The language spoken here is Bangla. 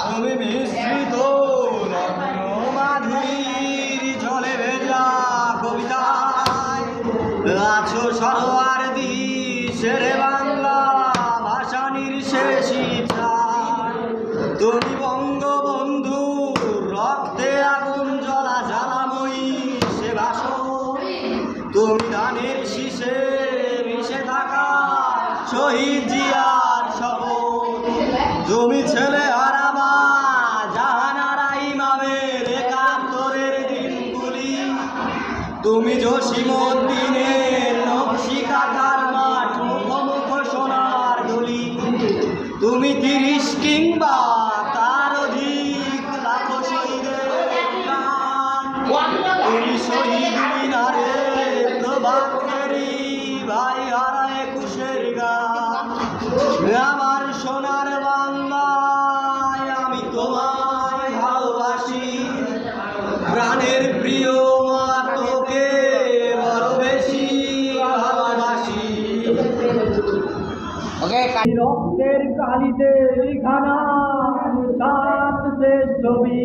তুমি মিশ্রিত মাধুরীর জলে ভেজা কবিতায় আছো সরোয়ার দিশের বাংলা ভাষা নির্শেষী তুমি বঙ্গবন্ধু রক্তে আগুন জ্বলা জ্বালাময়ী সে ভাষণ তুমি ধানের শীষে মিশে থাকা শহীদ জিয়ার শপথ তুমি ছেলে হারামা জাহানারা ইমামের ৭১-এর দিনগুলি তুমি জসিমউদ্দিনের নকশি কাঁথার মাঠ মুখোমুখ সোনার দলি তুমি ৩০ কিংবা তার অধিক লাখো শহীদের প্রাণ তুমি শহীদ মিনারে প্রভাতেরই ভাই হারা ২১-এর গান আমার সোনার বাংলায় আমি তোমায় ভালোবাসি প্রাণের প্রিয় মা তোকে বড় বেশি ভালোবাসি রক্তের কালিতে লিখানা সাত শেষ ছবি